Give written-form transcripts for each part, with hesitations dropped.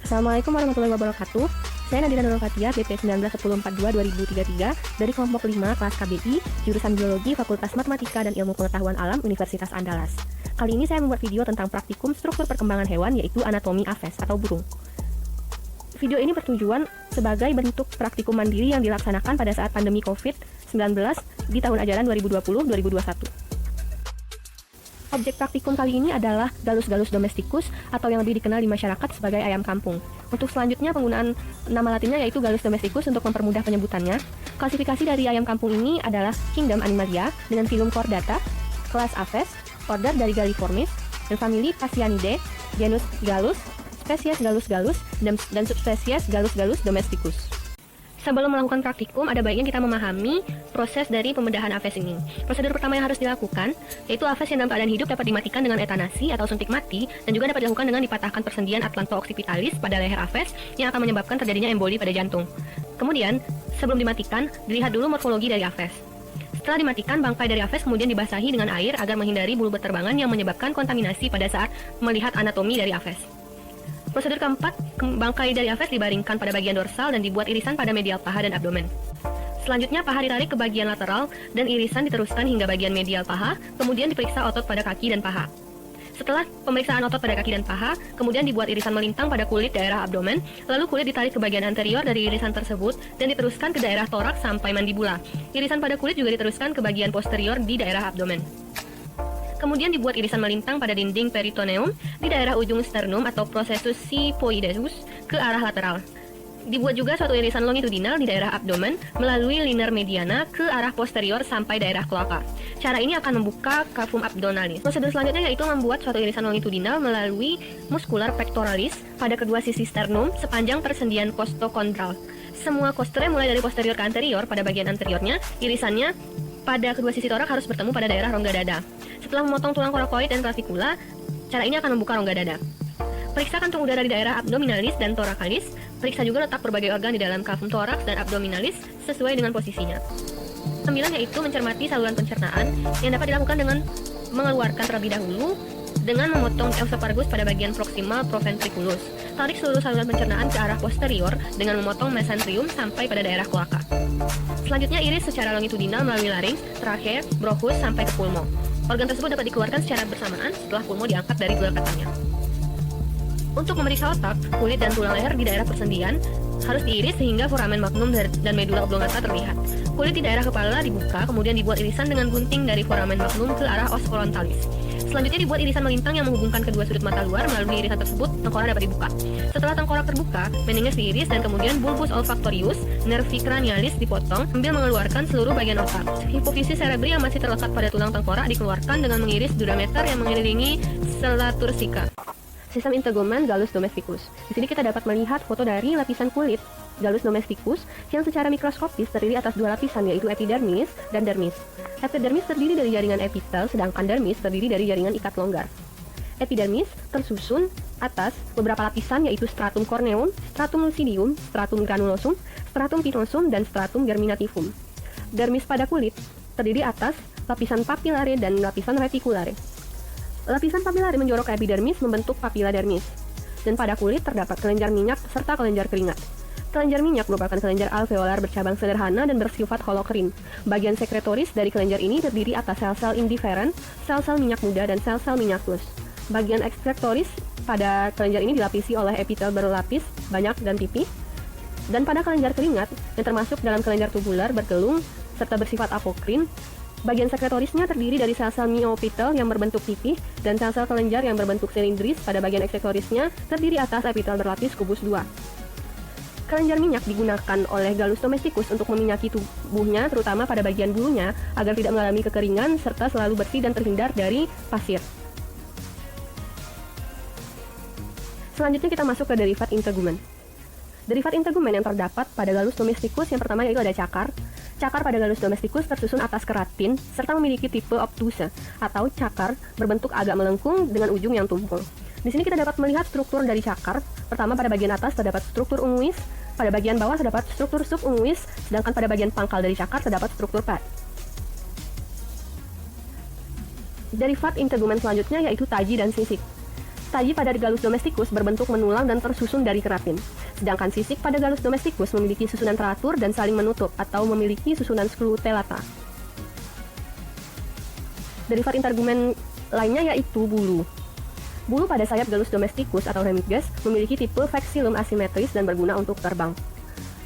Assalamualaikum warahmatullahi wabarakatuh. Saya Nadira Nurul Fatia, BP 191042-2033 dari kelompok 5 kelas KBI, jurusan Biologi Fakultas Matematika dan Ilmu Pengetahuan Alam Universitas Andalas. Kali ini saya membuat video tentang praktikum struktur perkembangan hewan, yaitu anatomi aves atau burung. Video ini bertujuan sebagai bentuk praktikum mandiri yang dilaksanakan pada saat pandemi COVID-19 di tahun ajaran 2020-2021. Objek praktikum kali ini adalah Gallus domesticus atau yang lebih dikenal di masyarakat sebagai ayam kampung. Untuk selanjutnya penggunaan nama latinnya yaitu Gallus domesticus untuk mempermudah penyebutannya. Klasifikasi dari ayam kampung ini adalah Kingdom Animalia dengan filum Chordata, kelas Aves, order dari Galliformes, dan famili Phasianidae, genus Gallus, spesies Gallus dan subspesies Gallus domesticus. Sebelum melakukan praktikum, ada baiknya kita memahami proses dari pembedahan aves ini. Prosedur pertama yang harus dilakukan, yaitu aves yang dalam keadaan hidup dapat dimatikan dengan etanasi atau suntik mati, dan juga dapat dilakukan dengan dipatahkan persendian atlanto-occipitalis pada leher aves yang akan menyebabkan terjadinya emboli pada jantung. Kemudian, sebelum dimatikan, dilihat dulu morfologi dari aves. Setelah dimatikan, bangkai dari aves kemudian dibasahi dengan air agar menghindari bulu berterbangan yang menyebabkan kontaminasi pada saat melihat anatomi dari aves. Prosedur keempat, bangkai dari aves dibaringkan pada bagian dorsal dan dibuat irisan pada medial paha dan abdomen. Selanjutnya, paha ditarik ke bagian lateral dan irisan diteruskan hingga bagian medial paha, kemudian diperiksa otot pada kaki dan paha. Setelah pemeriksaan otot pada kaki dan paha, kemudian dibuat irisan melintang pada kulit daerah abdomen, lalu kulit ditarik ke bagian anterior dari irisan tersebut dan diteruskan ke daerah toraks sampai mandibula. Irisan pada kulit juga diteruskan ke bagian posterior di daerah abdomen. Kemudian dibuat irisan melintang pada dinding peritoneum di daerah ujung sternum atau processus siphoideus ke arah lateral. Dibuat juga suatu irisan longitudinal di daerah abdomen melalui liner mediana ke arah posterior sampai daerah kloaka. Cara ini akan membuka cavum abdominalis. Prosedur selanjutnya yaitu membuat suatu irisan longitudinal melalui muscular pectoralis pada kedua sisi sternum sepanjang persendian costochondral. Semua kostre mulai dari posterior ke anterior pada bagian anteriornya, irisannya pada kedua sisi torak harus bertemu pada daerah rongga dada. Setelah memotong tulang korakoid dan klavikula, cara ini akan membuka rongga dada. Periksa kantung udara di daerah abdominalis dan thoracalis. Periksa juga letak berbagai organ di dalam cavum thorax dan abdominalis sesuai dengan posisinya. 9 yaitu mencermati saluran pencernaan yang dapat dilakukan dengan mengeluarkan terlebih dahulu dengan memotong esophagus pada bagian proximal proventriculus. Tarik seluruh saluran pencernaan ke arah posterior dengan memotong mesenterium sampai pada daerah kloaka. Selanjutnya iris secara longitudinal melalui larynx, trachea, bronchus sampai ke pulmo. Organ tersebut dapat dikeluarkan secara bersamaan setelah pulmo diangkat dari gelagatnya. Untuk memeriksa otak, kulit dan tulang leher di daerah persendian harus diiris sehingga foramen magnum dan medula oblongata terlihat. Kulit di daerah kepala dibuka, kemudian dibuat irisan dengan gunting dari foramen magnum ke arah os frontalis. Selanjutnya dibuat irisan melintang yang menghubungkan kedua sudut mata luar. Melalui irisan tersebut, tengkorak dapat dibuka. Setelah tengkorak terbuka, meninges diiris dan kemudian bulbus olfactorius, nervi cranialis dipotong sambil mengeluarkan seluruh bagian otak. Hipofisis cerebri yang masih terlekat pada tulang tengkorak dikeluarkan dengan mengiris durameter yang mengelilingi sela tursika. Sistem integumen Gallus domesticus. Di sini kita dapat melihat foto dari lapisan kulit Gallus domesticus yang secara mikroskopis terdiri atas dua lapisan, yaitu epidermis dan dermis. Epidermis terdiri dari jaringan epitel, sedangkan dermis terdiri dari jaringan ikat longgar. Epidermis tersusun atas beberapa lapisan, yaitu stratum corneum, stratum lucidium, stratum granulosum, stratum pinosum, dan stratum germinativum. Dermis pada kulit terdiri atas lapisan papillare dan lapisan reticulare. Lapisan papillare menjorok ke epidermis membentuk papilla dermis. Dan pada kulit terdapat kelenjar minyak serta kelenjar keringat. Kelenjar minyak merupakan kelenjar alveolar bercabang sederhana dan bersifat holokrin. Bagian sekretoris dari kelenjar ini terdiri atas sel-sel indiferen, sel-sel minyak muda, dan sel-sel minyak plus. Bagian ekskrektoris pada kelenjar ini dilapisi oleh epitel berlapis banyak dan tipis. Dan pada kelenjar keringat, yang termasuk dalam kelenjar tubular bergelung serta bersifat apokrin, bagian sekretorisnya terdiri dari sel-sel myoepitel yang berbentuk tipis dan sel-sel kelenjar yang berbentuk silindris. Pada bagian eksektorisnya terdiri atas epitel berlapis kubus 2. Kelenjar minyak digunakan oleh Gallus domesticus untuk meminyaki tubuhnya, terutama pada bagian bulunya, agar tidak mengalami kekeringan serta selalu bersih dan terhindar dari pasir. Selanjutnya kita masuk ke derivat integumen. Derivat integumen yang terdapat pada Gallus domesticus yang pertama yaitu ada cakar. Cakar pada Gallus domesticus tersusun atas keratin serta memiliki tipe obtuse atau cakar berbentuk agak melengkung dengan ujung yang tumpul. Di sini kita dapat melihat struktur dari cakar. Pertama, pada bagian atas terdapat struktur unguis, pada bagian bawah terdapat struktur subunguis, sedangkan pada bagian pangkal dari cakar terdapat struktur pad. Derivat integumen selanjutnya yaitu taji dan sisik. Tayi pada Gallus domesticus berbentuk menulang dan tersusun dari keratin. Sedangkan sisik pada Gallus domesticus memiliki susunan teratur dan saling menutup atau memiliki susunan sklerotelata. Derivat integumen lainnya yaitu bulu. Bulu pada sayap Gallus domesticus atau hemiges memiliki tipe vexillum asimetris dan berguna untuk terbang.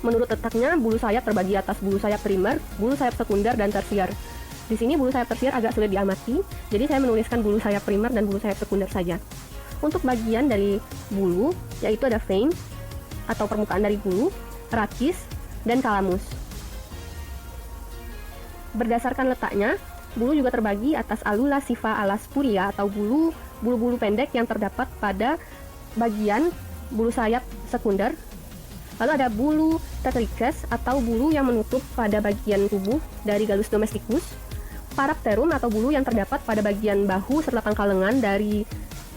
Menurut letaknya, bulu sayap terbagi atas bulu sayap primer, bulu sayap sekunder, dan tersier. Di sini bulu sayap tersier agak sulit diamati, jadi saya menuliskan bulu sayap primer dan bulu sayap sekunder saja. Untuk bagian dari bulu, yaitu ada vein atau permukaan dari bulu, rachis, dan calamus. Berdasarkan letaknya, bulu juga terbagi atas alula sifa alas puria atau bulu-bulu pendek yang terdapat pada bagian bulu sayap sekunder. Lalu ada bulu tetricus atau bulu yang menutup pada bagian tubuh dari Gallus domesticus, parapterum atau bulu yang terdapat pada bagian bahu serta pangkal lengan dari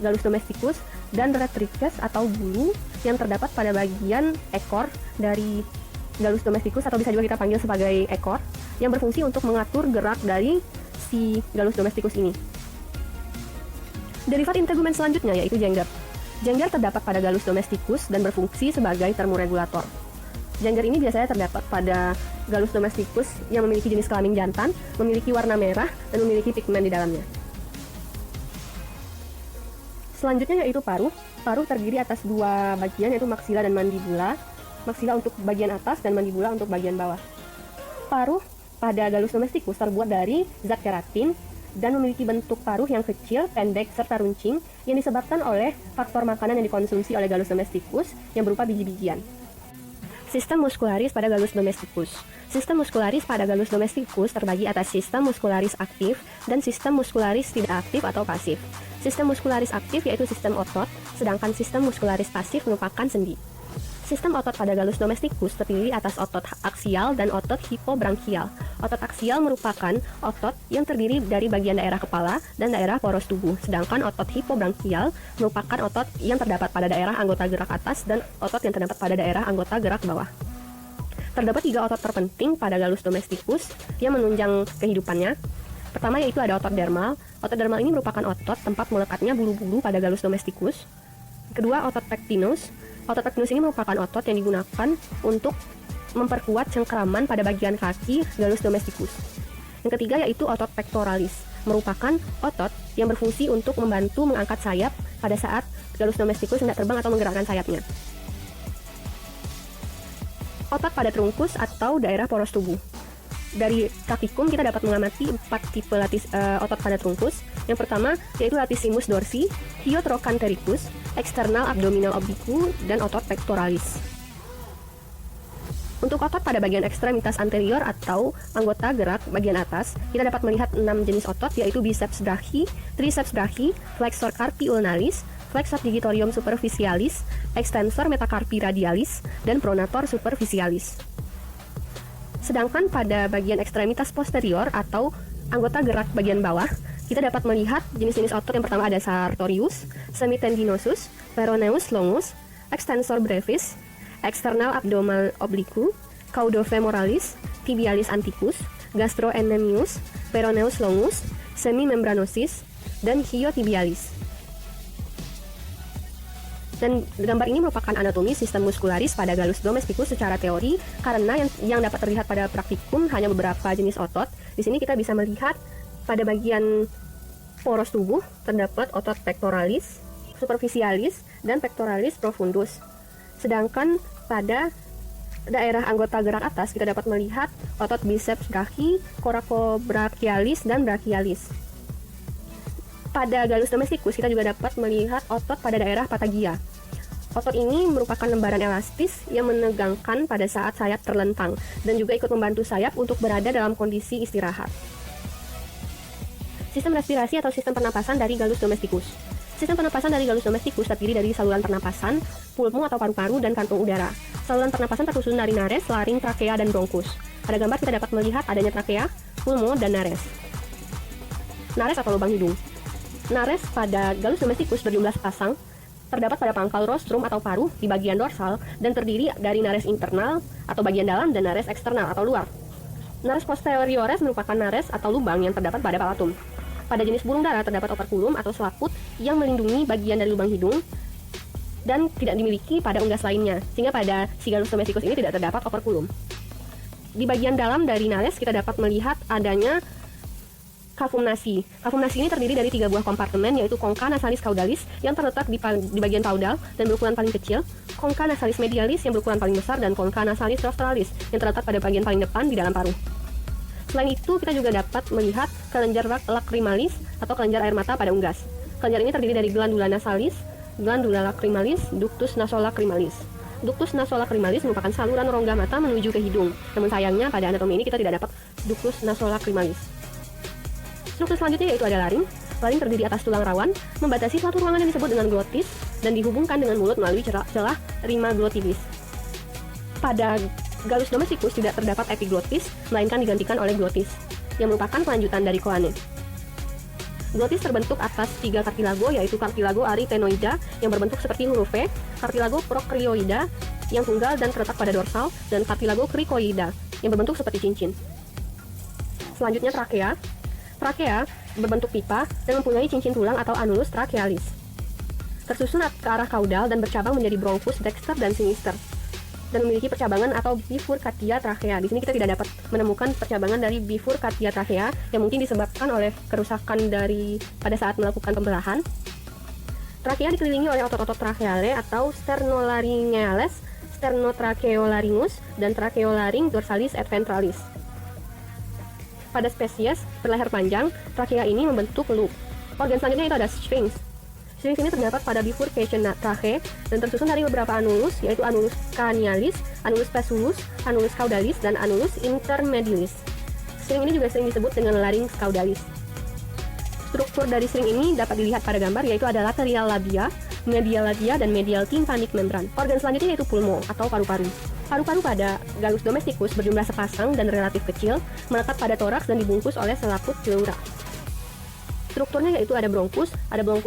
Gallus domesticus, dan retricus atau bulu yang terdapat pada bagian ekor dari Gallus domesticus atau bisa juga kita panggil sebagai ekor yang berfungsi untuk mengatur gerak dari si Gallus domesticus ini. Derivat integumen selanjutnya yaitu jengger. Jengger terdapat pada Gallus domesticus dan berfungsi sebagai termoregulator. Jengger ini biasanya terdapat pada Gallus domesticus yang memiliki jenis kelamin jantan, memiliki warna merah, dan memiliki pigmen di dalamnya. Selanjutnya yaitu paruh. Paruh terdiri atas dua bagian yaitu maksila dan mandibula. Maksila untuk bagian atas dan mandibula untuk bagian bawah. Paruh pada Gallus domesticus terbuat dari zat keratin dan memiliki bentuk paruh yang kecil, pendek, serta runcing yang disebabkan oleh faktor makanan yang dikonsumsi oleh Gallus domesticus yang berupa biji-bijian. Sistem muskularis pada Gallus domesticus. Sistem muskularis pada Gallus domesticus terbagi atas sistem muskularis aktif dan sistem muskularis tidak aktif atau pasif. Sistem muskularis aktif yaitu sistem otot, sedangkan sistem muskularis pasif merupakan sendi. Sistem otot pada Gallus domesticus terdiri atas otot aksial dan otot hipobrankial. Otot aksial merupakan otot yang terdiri dari bagian daerah kepala dan daerah poros tubuh, sedangkan otot hipobrankial merupakan otot yang terdapat pada daerah anggota gerak atas dan otot yang terdapat pada daerah anggota gerak bawah. Terdapat 3 otot terpenting pada Gallus domesticus yang menunjang kehidupannya. Pertama yaitu ada otot dermal. Otot dermal ini merupakan otot tempat melekatnya bulu-bulu pada Gallus domesticus. Kedua, otot pectinus. Otot pectinus ini merupakan otot yang digunakan untuk memperkuat cengkeraman pada bagian kaki Gallus domesticus. Yang ketiga yaitu otot pectoralis, merupakan otot yang berfungsi untuk membantu mengangkat sayap pada saat Gallus domesticus hendak terbang atau menggerakkan sayapnya. Otot pada trunkus atau daerah poros tubuh. Dari kakikum kita dapat mengamati 4 tipe otot pada trunkus. Yang pertama yaitu latissimus dorsi, hyotrochantericus, external abdominal oblique, dan otot pectoralis. Untuk otot pada bagian ekstremitas anterior atau anggota gerak bagian atas, kita dapat melihat 6 jenis otot yaitu biceps brachii, triceps brachii, flexor carpi ulnaris, flexor digitorium superficialis, extensor metacarpi radialis, dan pronator superficialis. Sedangkan pada bagian ekstremitas posterior atau anggota gerak bagian bawah, kita dapat melihat jenis-jenis otot. Yang pertama ada sartorius, semitendinosus, peroneus longus, extensor brevis, external abdominal oblique, caudofemoralis, tibialis anticus, gastroenemius, peroneus longus, semimembranosus, dan hyotibialis. Dan gambar ini merupakan anatomi sistem muskularis pada Gallus domesticus secara teori, karena yang dapat terlihat pada praktikum hanya beberapa jenis otot. Di sini kita bisa melihat pada bagian poros tubuh terdapat otot pectoralis, superficialis, dan pectoralis profundus. Sedangkan pada daerah anggota gerak atas kita dapat melihat otot biceps brachii, coracobrachialis, dan brachialis. Pada Gallus domesticus kita juga dapat melihat otot pada daerah patagia. Otot ini merupakan lembaran elastis yang menegangkan pada saat sayap terlentang dan juga ikut membantu sayap untuk berada dalam kondisi istirahat. Sistem respirasi atau sistem pernapasan dari Gallus domesticus. Sistem pernapasan dari Gallus domesticus terdiri dari saluran pernapasan, pulmo atau paru-paru, dan kantung udara. Saluran pernapasan tersusun dari nares, laring, trakea, dan bronkus. Pada gambar kita dapat melihat adanya trakea, pulmo, dan nares. Nares atau lubang hidung. Nares pada Gallus domesticus berjumlah sepasang, terdapat pada pangkal rostrum atau paruh di bagian dorsal dan terdiri dari nares internal atau bagian dalam dan nares eksternal atau luar. Nares posteriores merupakan nares atau lubang yang terdapat pada palatum. Pada jenis burung dara terdapat operculum atau selaput yang melindungi bagian dari lubang hidung dan tidak dimiliki pada unggas lainnya, sehingga pada si Gallus domesticus ini tidak terdapat operculum. Di bagian dalam dari nares kita dapat melihat adanya kafumnasi. Kafumnasi ini terdiri dari 3 buah kompartemen, yaitu concha nasalis caudalis yang terletak di bagian caudal dan berukuran paling kecil, concha nasalis medialis yang berukuran paling besar, dan concha nasalis rostralis yang terletak pada bagian paling depan di dalam paruh. Selain itu, kita juga dapat melihat kelenjar lacrimalis atau kelenjar air mata pada unggas. Kelenjar ini terdiri dari glandula nasalis, glandula lacrimalis, ductus nasolacrimalis. Ductus nasolacrimalis merupakan saluran rongga mata menuju ke hidung. Namun sayangnya pada anatomi ini kita tidak dapat ductus nasolacrimalis. Struktur selanjutnya yaitu ada laring. Laring terdiri atas tulang rawan, membatasi suatu ruangan yang disebut dengan glotis dan dihubungkan dengan mulut melalui celah rima glottidis. Pada Gallus domesticus tidak terdapat epiglottis, melainkan digantikan oleh glottis, yang merupakan kelanjutan dari koane. Glottis terbentuk atas 3 kartilago, yaitu kartilago arytenoida yang berbentuk seperti huruf V, kartilago prokrioida yang tunggal dan terletak pada dorsal, dan kartilago cricoida yang berbentuk seperti cincin. Selanjutnya trakea. Trakea berbentuk pipa dan mempunyai cincin tulang atau annulus trachealis. Tersusun ke arah kaudal dan bercabang menjadi bronchus dexter dan sinister, dan memiliki percabangan atau bifurcatia trachea. Di sini kita tidak dapat menemukan percabangan dari bifurcatia trachea yang mungkin disebabkan oleh kerusakan pada saat melakukan pembelahan. Trachea dikelilingi oleh otot-otot tracheale atau sternolaryngales, sternotracheolaryngus, dan tracheolaryng dorsalis et ventralis. Pada spesies berleher panjang, trachea ini membentuk loop. Organ selanjutnya itu ada sphinx. Sphinx ini terdapat pada bifurcation trache dan tersusun dari beberapa annulus, yaitu annulus cranialis, annulus pesulus, annulus caudalis, dan annulus intermedialis. String ini juga sering disebut dengan larynx caudalis. Struktur dari string ini dapat dilihat pada gambar, yaitu ada lateral labia, medial labia, dan medial tympanic membran. Organ selanjutnya yaitu pulmo atau paru-paru. Paru-paru pada Gallus domesticus berjumlah sepasang dan relatif kecil, melekat pada toraks dan dibungkus oleh selaput pleura. Strukturnya yaitu ada bronkus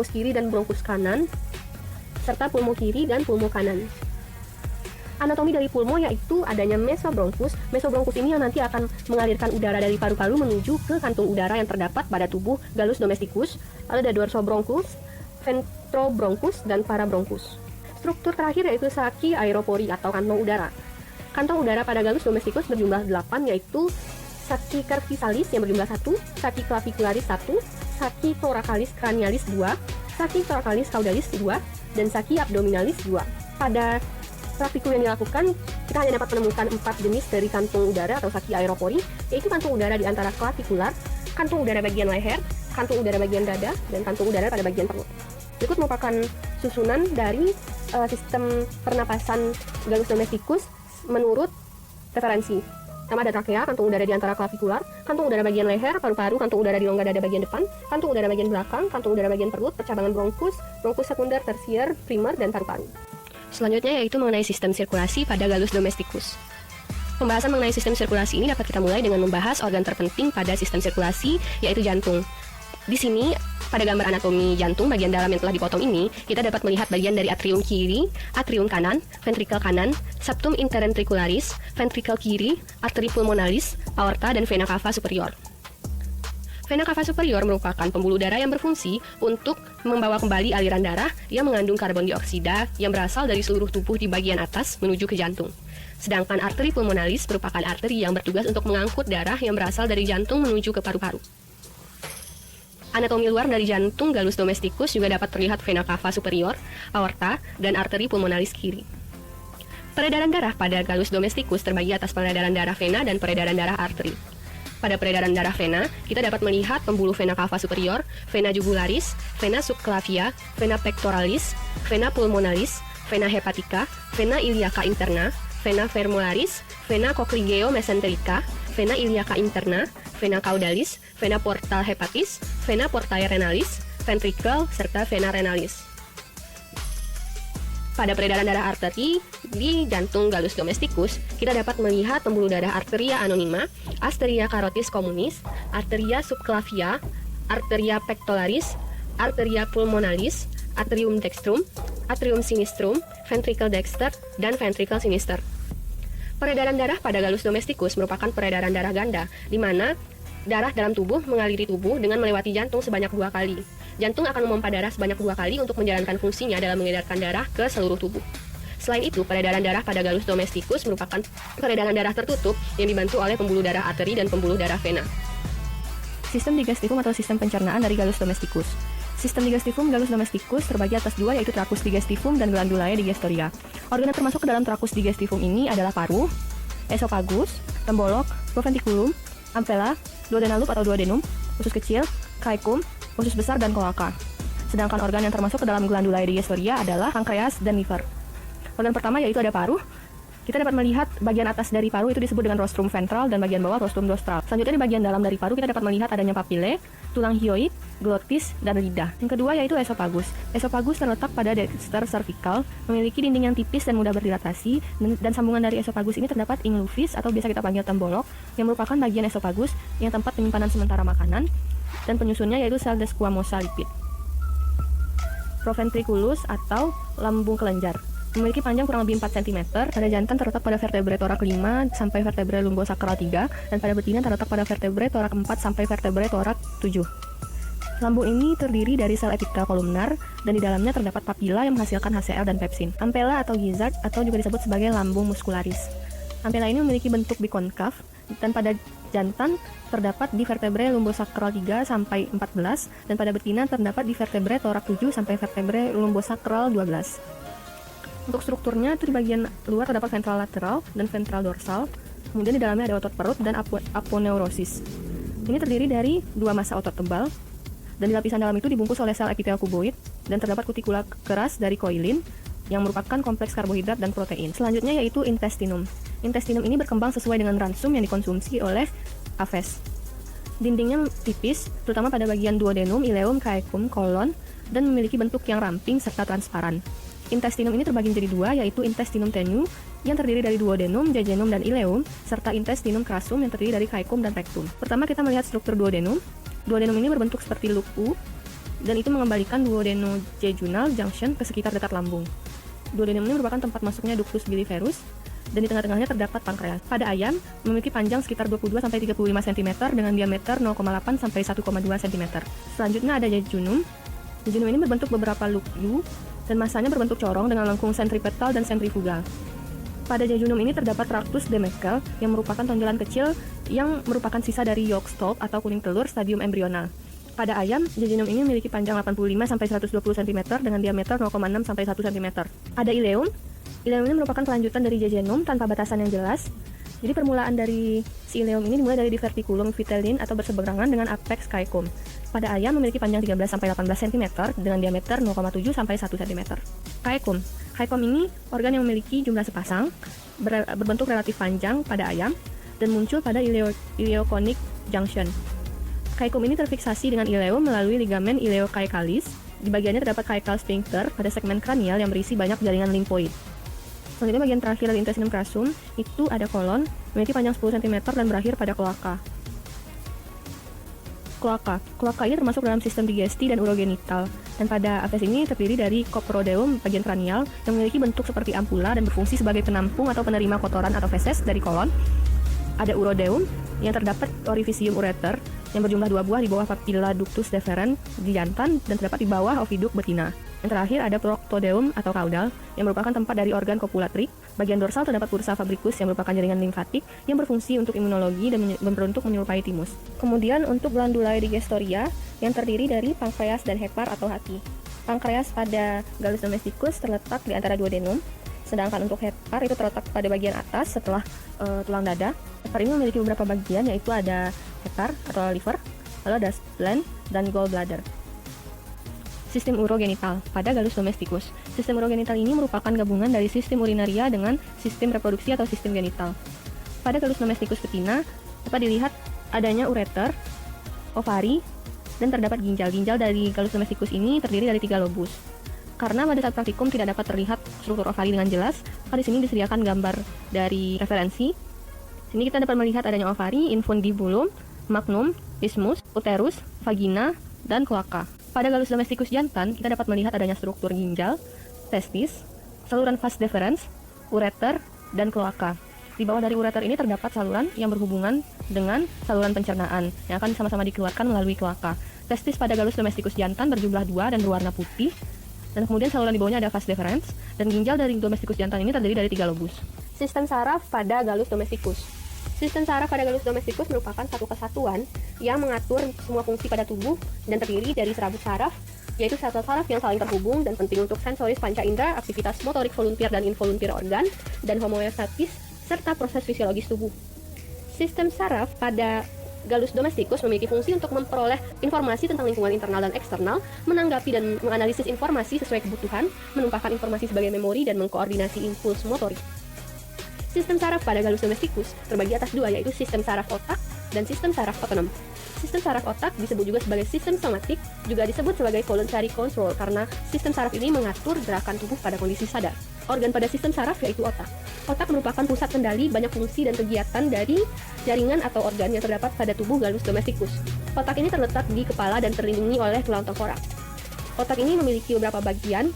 kiri dan bronkus kanan, serta pulmo kiri dan pulmo kanan. Anatomi dari pulmo yaitu adanya mesobronkus. Mesobronkus ini yang nanti akan mengalirkan udara dari paru-paru menuju ke kantung udara yang terdapat pada tubuh Gallus domesticus. Lalu ada dorsobronkus, ventrobronkus, dan parabronkus. Struktur terakhir yaitu saki aeropori atau kantong udara. Kantong udara pada Gallus domesticus berjumlah 8, yaitu saki cervicalis yang berjumlah 1, saki clavicularis 1, saki thoracalis cranialis 2, saki thoracalis caudalis 2, dan saki abdominalis 2. Pada praktikum yang dilakukan, kita hanya dapat menemukan 4 jenis dari kantung udara atau saki aeropori, yaitu kantung udara di antara clavikular, kantung udara bagian leher, kantung udara bagian dada, dan kantung udara pada bagian perut. Berikut merupakan susunan dari sistem pernapasan Gallus domesticus menurut referensi. Pertama ada trakea, kantung udara di antara clavikular, kantung udara bagian leher, paru-paru, kantung udara di rongga dada bagian depan, kantung udara bagian belakang, kantung udara bagian perut, percabangan bronkus, bronkus sekunder, tersier, primer, dan paru-paru. Selanjutnya yaitu mengenai sistem sirkulasi pada Gallus domesticus. Pembahasan mengenai sistem sirkulasi ini dapat kita mulai dengan membahas organ terpenting pada sistem sirkulasi, yaitu jantung. Di sini, pada gambar anatomi jantung bagian dalam yang telah dipotong ini, kita dapat melihat bagian dari atrium kiri, atrium kanan, ventrikel kanan, septum interventricularis, ventrikel kiri, arteri pulmonalis, aorta, dan vena cava superior. Vena cava superior merupakan pembuluh darah yang berfungsi untuk membawa kembali aliran darah yang mengandung karbon dioksida yang berasal dari seluruh tubuh di bagian atas menuju ke jantung. Sedangkan arteri pulmonalis merupakan arteri yang bertugas untuk mengangkut darah yang berasal dari jantung menuju ke paru-paru. Anatomi luar dari jantung Gallus domesticus juga dapat terlihat vena cava superior, aorta, dan arteri pulmonalis kiri. Peredaran darah pada Gallus domesticus terbagi atas peredaran darah vena dan peredaran darah arteri. Pada peredaran darah vena, kita dapat melihat pembuluh vena cava superior, vena jugularis, vena subclavia, vena pectoralis, vena pulmonalis, vena hepatica, vena iliaca interna, vena femorales, vena cochlygeo mesenterica, vena iliaca interna, vena caudalis, vena portal hepatis, vena portae renalis, ventricle, serta vena renalis. Pada peredaran darah arteri di jantung Gallus domesticus, kita dapat melihat pembuluh darah arteria anonyma, arteria carotis communis, arteria subclavia, arteria pectoralis, arteria pulmonalis, atrium dextrum, atrium sinistrum, ventricle dexter, dan ventricle sinister. Peredaran darah pada Gallus domesticus merupakan peredaran darah ganda, di mana Darah dalam tubuh mengaliri tubuh dengan melewati jantung sebanyak 2 kali. Jantung akan memompa darah sebanyak 2 kali untuk menjalankan fungsinya dalam mengedarkan darah ke seluruh tubuh. Selain itu, peredaran darah pada galus domesticus merupakan peredaran darah tertutup yang dibantu oleh pembuluh darah arteri dan pembuluh darah vena. Sistem digestifum atau sistem pencernaan dari galus domesticus. Sistem digestifum galus domesticus terbagi atas 2, yaitu tracus digestifum dan glandulae digestoria. Organ yang termasuk ke dalam tracus digestifum ini adalah paru, esophagus, tembolok, proventriculum, ampulla, duodenal loop atau duodenum, usus kecil, caecum, usus besar, dan kloaka. Sedangkan organ yang termasuk ke dalam glandulae digestoria adalah pankreas dan liver. Organ pertama yaitu ada paru. Kita dapat melihat bagian atas dari paru itu disebut dengan rostrum ventral dan bagian bawah rostrum dostral. Selanjutnya di bagian dalam dari paru kita dapat melihat adanya papile, tulang hyoid, glotis, dan lidah. Yang kedua yaitu esophagus. Esophagus terletak pada dexter cervical, memiliki dinding yang tipis dan mudah berdilatasi, dan sambungan dari esophagus ini terdapat inguinal atau biasa kita panggil tembolok, yang merupakan bagian esophagus yang tempat penyimpanan sementara makanan, dan penyusunnya yaitu sel squamosa lipid. Proventriculus atau lambung kelenjar memiliki panjang kurang lebih 4 cm. Pada jantan terletak pada vertebrae torak 5 sampai vertebrae lumbosakral 3, dan pada betina terletak pada vertebrae torak 4 sampai vertebrae torak 7. Lambung ini terdiri dari sel epitel kolumnar, dan di dalamnya terdapat papila yang menghasilkan HCl dan pepsin. Ampulla atau gizzard atau juga disebut sebagai lambung muscularis. Ampulla ini memiliki bentuk bikonkav, dan pada jantan terdapat di vertebrae lumbosakral 3 sampai 14, dan pada betina terdapat di vertebrae torak 7 sampai vertebrae lumbosakral 12. Untuk strukturnya itu di bagian luar terdapat ventral lateral dan ventral dorsal. Kemudian di dalamnya ada otot perut dan aponeurosis. Ini terdiri dari 2 massa otot tebal, dan di lapisan dalam itu dibungkus oleh sel epitel kuboid, dan terdapat kutikula keras dari koilin yang merupakan kompleks karbohidrat dan protein. Selanjutnya yaitu intestinum. Intestinum ini berkembang sesuai dengan ransum yang dikonsumsi oleh aves. Dindingnya tipis, terutama pada bagian duodenum, ileum, caecum, kolon, dan memiliki bentuk yang ramping serta transparan. Intestinum ini terbagi menjadi 2, yaitu intestinum tenue yang terdiri dari duodenum, jejunum, dan ileum, serta intestinum crassum yang terdiri dari caecum dan rectum. Pertama kita melihat struktur duodenum. Duodenum ini berbentuk seperti loop U, dan itu mengembalikan duodenojejunal junction ke sekitar dekat lambung. Duodenum ini merupakan tempat masuknya ductus biliferus, dan di tengah-tengahnya terdapat pankreas. Pada ayam, memiliki panjang sekitar 22-35 cm dengan diameter 0,8-1,2 cm. Selanjutnya ada jejunum. Jejunum ini berbentuk beberapa loop U, dan masanya berbentuk corong dengan lengkung sentripetal dan sentrifugal. Pada jejunum ini terdapat tractus demekel yang merupakan tonjolan kecil yang merupakan sisa dari yolk stalk atau kuning telur stadium embrional. Pada ayam, jejunum ini memiliki panjang 85-120 cm dengan diameter 0,6-1 cm. Ada ileum. Ileum ini merupakan kelanjutan dari jejunum tanpa batasan yang jelas. Jadi permulaan dari si ileum ini dimulai dari diverticulum vitellin atau berseberangan dengan apex caecum. Pada ayam memiliki panjang 13-18 cm dengan diameter 0,7-1 cm. Caecum. Caecum ini organ yang memiliki jumlah sepasang, berbentuk relatif panjang pada ayam, dan muncul pada ileoconic junction. Caecum ini terfiksasi dengan ileum melalui ligamen ileocaecalis. Di bagiannya terdapat caecal sphincter pada segmen kranial yang berisi banyak jaringan limfoid. Selanjutnya bagian terakhir dari intestinum crassum itu ada kolon, memiliki panjang 10 cm dan berakhir pada kloaka. Kloaka ini termasuk dalam sistem digesti dan urogenital, dan pada aves ini terdiri dari coprodeum bagian kranial yang memiliki bentuk seperti ampulla dan berfungsi sebagai penampung atau penerima kotoran atau feses dari kolon. Ada urodeum yang terdapat orifisium ureter yang berjumlah 2 buah di bawah papilla ductus deferens di jantan dan terdapat di bawah oviduk betina. Yang terakhir ada proctodeum atau caudal yang merupakan tempat dari organ kopulatrik. Bagian dorsal terdapat pursa fabricus yang merupakan jaringan limfatik yang berfungsi untuk imunologi dan berbentuk menyerupai timus. Kemudian untuk glandulae digestoria yang terdiri dari pankreas dan hepar atau hati. Pankreas pada Gallus domesticus terletak di antara duodenum, sedangkan untuk hepar itu terletak pada bagian atas setelah tulang dada. Hepar ini memiliki beberapa bagian, yaitu ada hepar atau liver, lalu ada spleen dan gallbladder. Sistem urogenital pada Gallus domesticus. Sistem urogenital ini merupakan gabungan dari sistem urinaria dengan sistem reproduksi atau sistem genital. Pada Gallus domesticus betina dapat dilihat adanya ureter, ovari, dan terdapat ginjal. Ginjal dari Gallus domesticus ini terdiri dari 3 lobus. Karena pada saat praktikum tidak dapat terlihat struktur ovari dengan jelas, maka di sini disediakan gambar dari referensi. Sini kita dapat melihat adanya ovari, infundibulum, magnum, isthmus, uterus, vagina, dan kloaka. Pada Gallus domesticus jantan, kita dapat melihat adanya struktur ginjal, testis, saluran vas deferens, ureter, dan kloaka. Di bawah dari ureter ini terdapat saluran yang berhubungan dengan saluran pencernaan yang akan sama-sama dikeluarkan melalui kloaka. Testis pada Gallus domesticus jantan berjumlah 2 dan berwarna putih. Dan kemudian saluran di bawahnya ada vas deferens, dan ginjal dari domesticus jantan ini terdiri dari 3 lobus. Sistem saraf pada Gallus domesticus. Sistem saraf pada Gallus domesticus merupakan satu kesatuan yang mengatur semua fungsi pada tubuh dan terdiri dari serabut saraf, yaitu sel saraf yang saling terhubung dan penting untuk sensoris panca indera, aktivitas motorik volunteer dan involunteer organ, dan homeostatis serta proses fisiologis tubuh. Sistem saraf pada Gallus domesticus memiliki fungsi untuk memperoleh informasi tentang lingkungan internal dan eksternal, menanggapi dan menganalisis informasi sesuai kebutuhan, menumpahkan informasi sebagai memori, dan mengkoordinasi impuls motorik. Sistem saraf pada Gallus domesticus terbagi atas 2, yaitu sistem saraf otak dan sistem saraf otonom. Sistem saraf otak disebut juga sebagai sistem somatik, juga disebut sebagai voluntary control karena sistem saraf ini mengatur gerakan tubuh pada kondisi sadar. Organ pada sistem saraf yaitu otak. Otak merupakan pusat kendali banyak fungsi dan kegiatan dari jaringan atau organ yang terdapat pada tubuh Gallus domesticus. Otak ini terletak di kepala dan terlindungi oleh tulang tengkorak. Otak ini memiliki beberapa bagian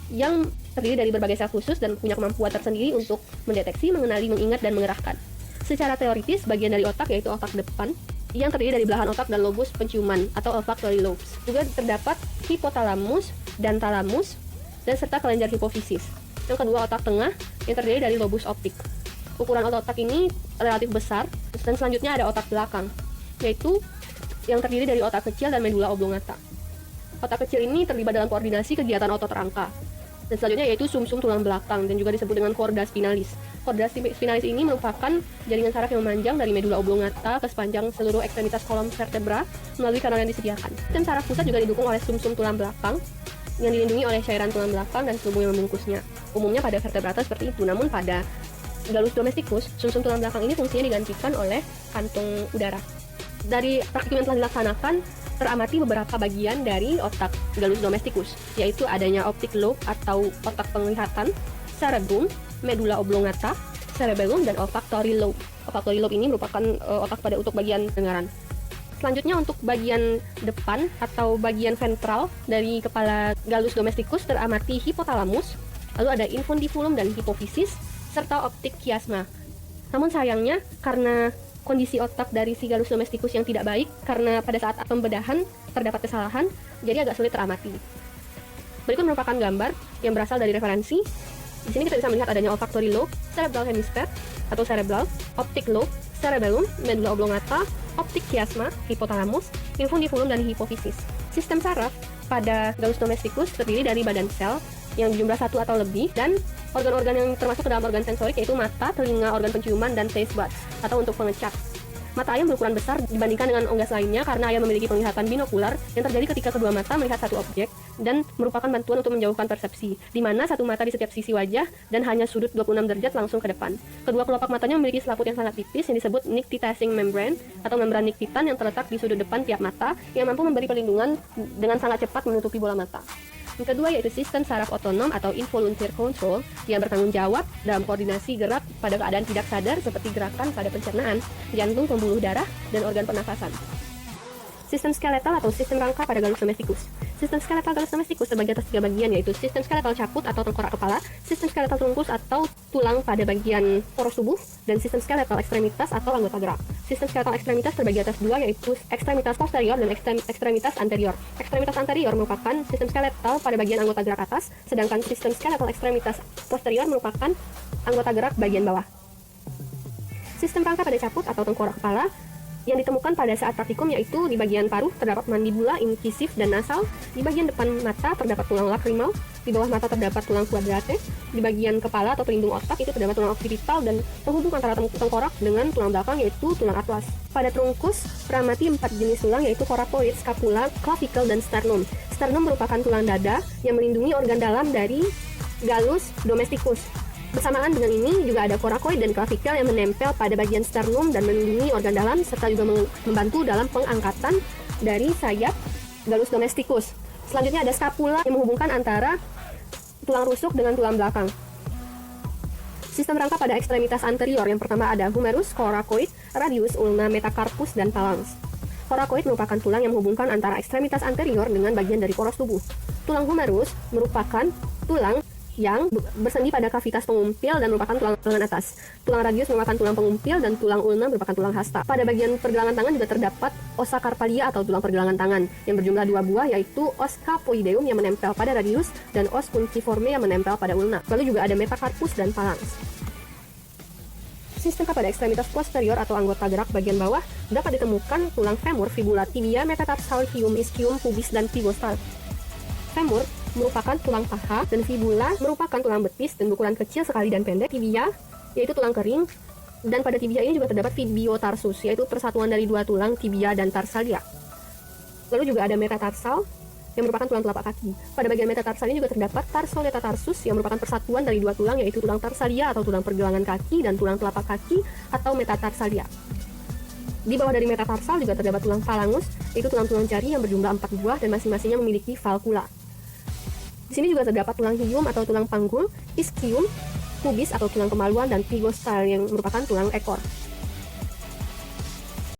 yang terdiri dari berbagai sel khusus dan punya kemampuan tersendiri untuk mendeteksi, mengenali, mengingat, dan mengerahkan. Secara teoritis, bagian dari otak yaitu otak depan yang terdiri dari belahan otak dan lobus penciuman atau olfactory lobes. Juga terdapat hipotalamus dan talamus dan serta kelenjar hipofisis. Yang kedua, otak tengah yang terdiri dari lobus optik. Ukuran otak ini relatif besar, dan selanjutnya ada otak belakang, yaitu yang terdiri dari otak kecil dan medula oblongata. Otak kecil ini terlibat dalam koordinasi kegiatan otot rangka. Dan selanjutnya yaitu sumsum tulang belakang dan juga disebut dengan chorda spinalis. Chorda spinalis ini merupakan jaringan saraf yang memanjang dari medula oblongata ke sepanjang seluruh ekstremitas kolom vertebra melalui kanal yang disediakan. Sistem saraf pusat juga didukung oleh sumsum tulang belakang yang dilindungi oleh cairan tulang belakang dan tubuh yang membungkusnya. Umumnya pada vertebrata seperti itu, namun pada Gallus domesticus, sumsum tulang belakang ini fungsinya digantikan oleh kantung udara. Dari praktik yang telah dilaksanakan, teramati beberapa bagian dari otak Gallus domesticus, yaitu adanya optic lobe atau otak penglihatan, cerebrum, medula oblongata, cerebellum, dan olfactory lobe. Olfactory lobe ini merupakan otak pada untuk bagian pendengaran. Selanjutnya untuk bagian depan atau bagian ventral dari kepala Gallus domesticus teramati hipotalamus, lalu ada infundibulum dan hipofisis, serta optik kiasma. Namun sayangnya karena kondisi otak dari si Gallus domesticus yang tidak baik, karena pada saat pembedahan terdapat kesalahan, jadi agak sulit teramati. Berikut merupakan gambar yang berasal dari referensi. Di sini kita bisa melihat adanya olfactory lobe, cerebral hemisphere atau cerebral, optic lobe, cerebellum, medula oblongata, optik kiasma, hipotalamus, infundibulum, dan hipofisis. Sistem saraf pada Gallus domesticus terdiri dari badan sel yang jumlah 1 atau lebih dan organ-organ yang termasuk ke dalam organ sensorik yaitu mata, telinga, organ penciuman, dan taste buds atau untuk pengecap. Mata ayam berukuran besar dibandingkan dengan unggas lainnya karena ayam memiliki penglihatan binokular yang terjadi ketika kedua mata melihat satu objek dan merupakan bantuan untuk menjauhkan persepsi, di mana satu mata di setiap sisi wajah dan hanya sudut 26 derajat langsung ke depan. Kedua kelopak matanya memiliki selaput yang sangat tipis yang disebut nictitating membrane atau membran nictitan yang terletak di sudut depan tiap mata yang mampu memberi perlindungan dengan sangat cepat menutupi bola mata. Yang kedua yaitu sistem saraf otonom atau involuntary control yang bertanggung jawab dalam koordinasi gerak pada keadaan tidak sadar seperti gerakan pada pencernaan, jantung, pembuluh darah, dan organ pernafasan. Sistem skeletal atau sistem rangka pada Gallus domesticus. Sistem skeletal Gallus domesticus terbagi atas 3 bagian yaitu sistem skeletal caput atau tengkorak kepala, sistem skeletal trunkus atau tulang pada bagian poros tubuh, dan sistem skeletal ekstremitas atau anggota gerak. Sistem skeletal ekstremitas terbagi atas 2 yaitu ekstremitas posterior dan ekstremitas anterior. Ekstremitas anterior merupakan sistem skeletal pada bagian anggota gerak atas, sedangkan sistem skeletal ekstremitas posterior merupakan anggota gerak bagian bawah. Sistem rangka pada caput atau tengkorak kepala yang ditemukan pada saat praktikum yaitu di bagian paruh terdapat mandibula, incisif, dan nasal, di bagian depan mata terdapat tulang lacrimal, di bawah mata terdapat tulang quadrate, di bagian kepala atau pelindung otak itu terdapat tulang occipital dan penghubung antara tengkorak dengan tulang belakang yaitu tulang atlas. Pada trunkus teramati 4 jenis tulang yaitu coracoid, scapula, clavicle, dan sternum. Sternum merupakan tulang dada yang melindungi organ dalam dari Gallus domesticus. Bersamaan dengan ini juga ada coracoid dan clavicle yang menempel pada bagian sternum dan melindungi organ dalam serta juga membantu dalam pengangkatan dari sayap Gallus domesticus. Selanjutnya ada scapula yang menghubungkan antara tulang rusuk dengan tulang belakang. Sistem rangka pada ekstremitas anterior yang pertama ada humerus, coracoid, radius, ulna, metacarpus, dan phalanx. Coracoid merupakan tulang yang menghubungkan antara ekstremitas anterior dengan bagian dari poros tubuh. Tulang humerus merupakan tulang yang bersendi pada kavitas pengumpil dan merupakan tulang lengan atas. Tulang radius merupakan tulang pengumpil dan tulang ulna merupakan tulang hasta. Pada bagian pergelangan tangan juga terdapat ossa carpalia atau tulang pergelangan tangan yang berjumlah 2 buah, yaitu os scaphoideum yang menempel pada radius dan os punctiforme yang menempel pada ulna. Lalu juga ada metacarpus dan phalanx. Sistem pada ekstremitas posterior atau anggota gerak bagian bawah dapat ditemukan tulang femur, fibula, tibia, metatarsal, ischium, pubis, dan pigostal. Femur merupakan tulang paha dan fibula merupakan tulang betis dan berukuran kecil sekali dan pendek. Tibia yaitu tulang kering, dan pada tibia ini juga terdapat fibiotarsus, yaitu persatuan dari 2 tulang tibia dan tarsalia. Lalu juga ada metatarsal yang merupakan tulang telapak kaki. Pada bagian metatarsal ini juga terdapat tarsoletatarsus yang merupakan persatuan dari 2 tulang, yaitu tulang tarsalia atau tulang pergelangan kaki dan tulang telapak kaki atau metatarsalia. Di bawah dari metatarsal juga terdapat tulang phalangus, yaitu tulang-tulang jari yang berjumlah 4 buah dan masing-masingnya memiliki valvula. Di sini juga terdapat tulang hium atau tulang panggul, ischium, pubis atau tulang kemaluan, dan pigostal yang merupakan tulang ekor.